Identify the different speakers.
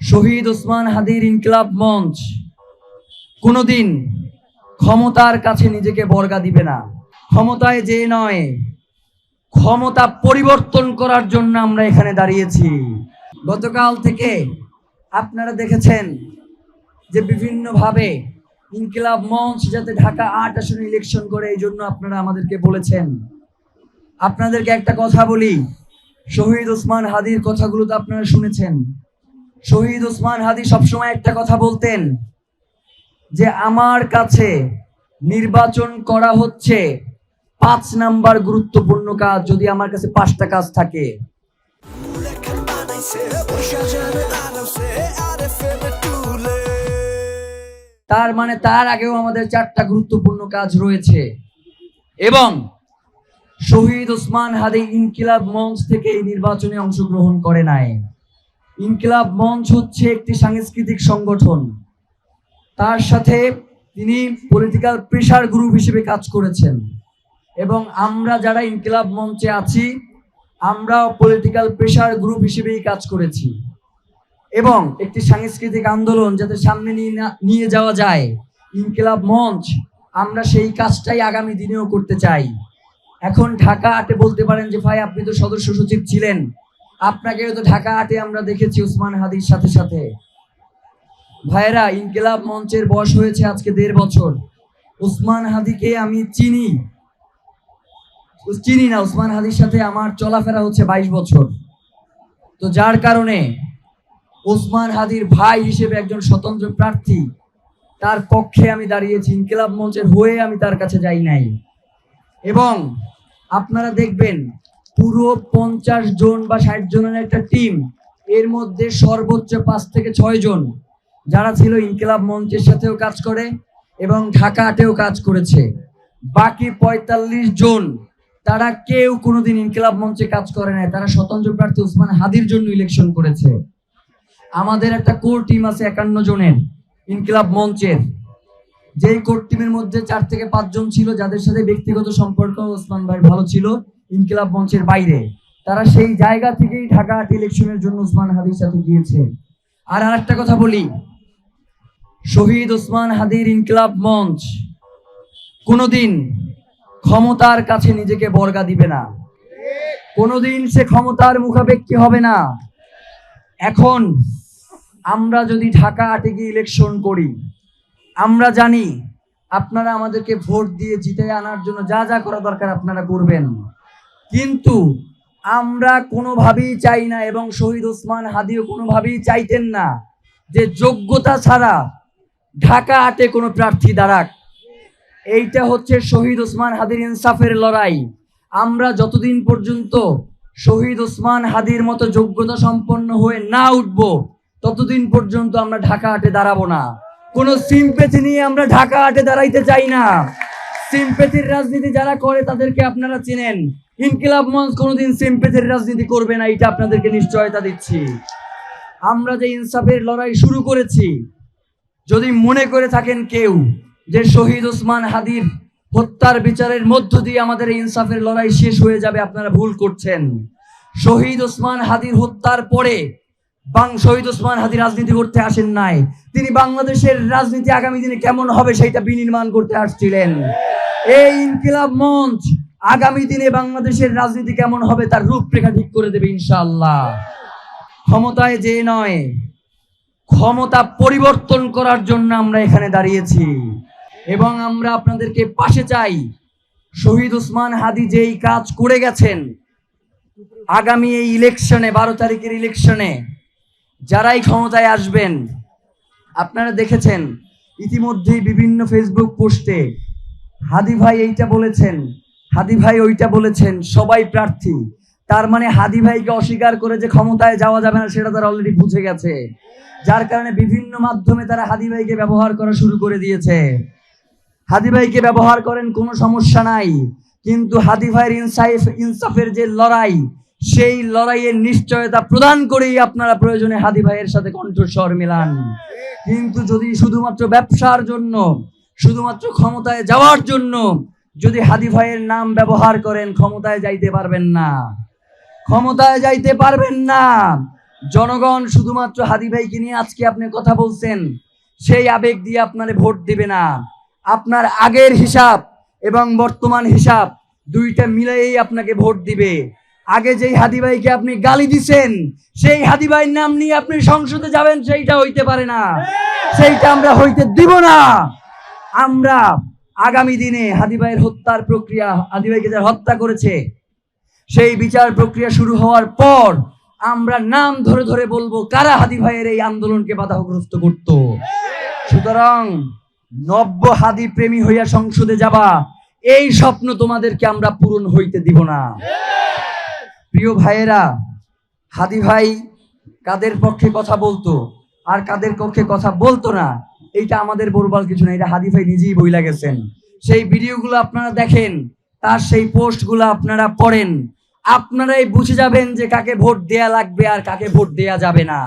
Speaker 1: শহীদ ওসমান হাদির ইনকিলাব মঞ্চ কোনোদিন ক্ষমতার কাছে নিজেকে বর্গা দিবে না। ক্ষমতায় যে নয়, ক্ষমতা পরিবর্তন করার জন্য আমরা এখানে দাঁড়িয়েছি। গতকাল থেকে আপনারা দেখেছেন যে বিভিন্নভাবে ইনকিলাব মঞ্চ যাতে ঢাকা ৮ আসনে ইলেকশন করে, এই জন্য আপনারা আমাদেরকে বলেছেন। আপনাদেরকে একটা কথা বলি, শহীদ ওসমান হাদির কথাগুলো তো আপনারা শুনেছেন। শহীদ ওসমান হাদি সবসময় একটা কথা বলতেন যে আমার কাছে নির্বাচন করা হচ্ছে ৫ নাম্বার গুরুত্বপূর্ণ কাজ, যদি আমার কাছে ৫টা কাজ থাকে। তার মানে তার আগেও আমাদের 4টা গুরুত্বপূর্ণ কাজ রয়েছে। এবং শহীদ ওসমান হাদি ইনকিলাব মঞ্চ থেকে এই নির্বাচনে অংশগ্রহণ করে নাই। ইনকিলাব মঞ্চ হচ্ছে একটি সাংস্কৃতিক সংগঠন, তার সাথে তিনি পলিটিক্যাল প্রেসার গ্রুপ হিসেবে কাজ করেছেন। এবং আমরা যারা ইনকিলাব মঞ্চে আছি, আমরাও পলিটিক্যাল প্রেসার গ্রুপ হিসেবেই কাজ করেছি। এবং একটি সাংস্কৃতিক আন্দোলন যাতে সামনে নিয়ে যাওয়া যায়, ইনকিলাব মঞ্চ, আমরা সেই কাজটাই আগামী দিনেও করতে চাই। এখন ঢাকা ৮-এ বলতে পারেন যে ভাই আপনি তো সদস্য সচিব ছিলেন, আপনাকেও তো ঢাকা ৮-এ আমরা দেখেছি ওসমান হাদির সাথে সাথে। ভাইরা, ইনকিলাব মঞ্চের বয়স হয়েছে আজকে ১.৫ বছর। ওসমান হাদিকে আমি চিনি না, ওসমান হাদির সাথে আমার চলাফেরা হচ্ছে ২২ বছর। তো যার কারণে ওসমান হাদির ভাই হিসেবে একজন স্বতন্ত্র প্রার্থী, তার পক্ষে আমি দাঁড়িয়েছি, ইনকিলাব মঞ্চের হয়ে আমি তার কাছে যাই নাই। এবং আপনারা দেখবেন পুরো ৫০ জন বা ৬০ জনের একটা টিম, এর মধ্যে সর্বোচ্চ ৫ থেকে ৬ জন যারা ছিল ইনকিলাব মঞ্চের সাথেও কাজ করে এবং ঢাকা ৮-এও কাজ করেছে। বাকি ৪৫ জন তারা কেউ কোনোদিন ইনকিলাব মঞ্চে কাজ করে নাই, তারা স্বতন্ত্র প্রার্থী ওসমান হাদির জন্য ইলেকশন করেছে। আমাদের একটা কোর টিম আছে ৫১ জনের ইনকিলাব মঞ্চের, যেই কোর টিমের মধ্যে ৪ থেকে ৫ জন ছিল যাদের সাথে ব্যক্তিগত সম্পর্ক ওসমান ভাই ভালো ছিল ইনকিলাব মঞ্চের বাইরে। তারা সেই জায়গা থেকেই ঢাকা ৮ ইলেকশনের জন্য ওসমান হাদির সাথে গিয়েছে। আর আরেকটা কথা বলি, শহীদ ওসমান হাদির ইনকিলাব মঞ্চ কোনোদিন ক্ষমতার কাছে নিজেকে বর্গা দিবে না, কোনোদিন সে ক্ষমতার মুখাপেক্ষী হবে না। এখন আমরা যদি ঢাকা ৮-এ গিয়ে ইলেকশন করি, আমরা জানি আপনারা আমাদেরকে ভোট দিয়ে জিতে আনার জন্য যা যা করা দরকার আপনারা করবেন, কিন্তু আমরা কোনোভাবেই চাই না, এবং শহীদ ওসমান হাদিও কোনোভাবেই চাইতেন না যে যোগ্যতা ছাড়া ঢাকা ৮-এ কোনো প্রার্থী দাঁড়াক। এইটা হচ্ছে শহীদ ওসমান হাদির ইনসাফের লড়াই। আমরা যতদিন পর্যন্ত শহীদ ওসমান হাদির মতো যোগ্যতা সম্পন্ন হয়ে না উঠবো, ততদিন পর্যন্ত আমরা ঢাকা ৮-এ দাঁড়াবো না। কোনো সিম্প্যাথি নিয়ে আমরা ঢাকা ৮-এ দাঁড়াইতে চাই না। সিম্প্যাথির রাজনীতি যারা করে তাদেরকে আপনারা চিনেন। ইনকিলাব মঞ্চ কোনোদিন সিম্প্যাথির রাজনীতি করবে না, এটা আপনাদেরকে নিশ্চয়তা দিচ্ছি। আমরা যে ইনসাফের লড়াই শুরু করেছি, যদি মনে করে থাকেন কেউ যে শহীদ ওসমান হাদির হত্যার বিচারের মধ্য দিয়ে আমাদের ইনসাফের লড়াই শেষ হয়ে যাবে, আপনারা ভুল করছেন। শহীদ ওসমান হাদির হত্যার পরে শহীদ ওসমান হাদি রাজনীতি করতে আসেন নাই, তিনি বাংলাদেশের রাজনীতি আগামী দিনে কেমন হবে সেটা বিনির্মাণ করতে আসছিলেন। এই ইনকিলাব মঞ্চ আগামী দিনে বাংলাদেশের রাজনীতি কেমন হবে তার রূপরেখা ঠিক করে দেবে ইনশাআল্লাহ। ক্ষমতায় যে নয়, ক্ষমতা পরিবর্তন করার জন্য আমরা এখানে দাঁড়িয়েছি এবং আমরা আপনাদেরকে পাশে চাই। শহীদ ওসমান হাদি যেই কাজ করে গেছেন, আগামী এই ইলেকশনে ১২ তারিখের ইলেকশনে যারাই ক্ষমতায় আসবেন, আপনারা দেখেছেন ইতিমধ্যেই বিভিন্ন ফেসবুক পোস্টে হাদি ভাই এইটা বলেছেন, হাদি ভাই ওইটা বলেছেন, সবাই প্রার্থী। তার মানে হাদি ভাইকে অস্বীকার করে যে ক্ষমতায় যাওয়া যাবে না সেটা তারা অলরেডি বুঝে গেছে, যার কারণে বিভিন্ন মাধ্যমে তারা হাদি ভাইকে ব্যবহার করা শুরু করে দিয়েছে। হাদি ভাইকে ব্যবহার করেন, কোনো সমস্যা নাই, কিন্তু হাদি ভাইয়ের ইনসাফের যে লড়াই, সেই লড়াইয়ের নিশ্চয়তা প্রদান করেই আপনারা প্রয়োজনে হাদি ভাইয়ের সাথে কণ্ঠস্বর মিলান। কিন্তু যদি শুধুমাত্র ব্যবসার জন্য, শুধুমাত্র ক্ষমতায় যাওয়ার জন্য যদি হাদি ভাইয়ের নাম ব্যবহার করেন, ক্ষমতায় যাইতে পারবেন না, ক্ষমতায় যাইতে পারবেন না। জনগণ শুধুমাত্র হাদি ভাইকে নিয়ে আজকে আপনি কথা বলছেন, সেই আবেগ দিয়ে আপনারে ভোট দিবে না। আপনার আগের হিসাব এবং বর্তমান হিসাব দুইটা মিলাইয়েই আপনাকে ভোট দিবে। আগে যেই হাদি ভাইকে আপনি গালি দিছেন, সেই হাদি ভাইয়ের নাম নিয়ে আপনি সংসদে যাবেন, সেইটা হইতে পারে না, সেইটা আমরা হইতে দিব না। আমরা আগামী দিনে হাদি ভাইয়ের হত্যার প্রক্রিয়া, হাদি ভাইকে যারা হত্যা করেছে সেই বিচার প্রক্রিয়া শুরু হওয়ার পর আমরা নাম ধরে ধরে বলবো কারা হাদি ভাইয়ের এই আন্দোলনকে বাধাগ্রস্ত করত। সুতরাং নব্য হাদি প্রেমী হইয়া সংসদে যাবা, এই স্বপ্ন তোমাদেরকে আমরা পূরণ হইতে দিব না। প্রিয় ভাইয়েরা, হাদি ভাই কাদের পক্ষে কথা বলতো আর কাদের পক্ষে কথা বলতো না, এইটা আমাদের বলবার কিছু না, এটা হাদি ভাই নিজেই বইলা গেছেন। সেই ভিডিওগুলো আপনারা দেখেন, তার সেই পোস্টগুলো আপনারা পড়েন, আপনারাই বুঝে যাবেন যে কাকে ভোট দেয়া লাগবে আর কাকে ভোট দেয়া যাবে না।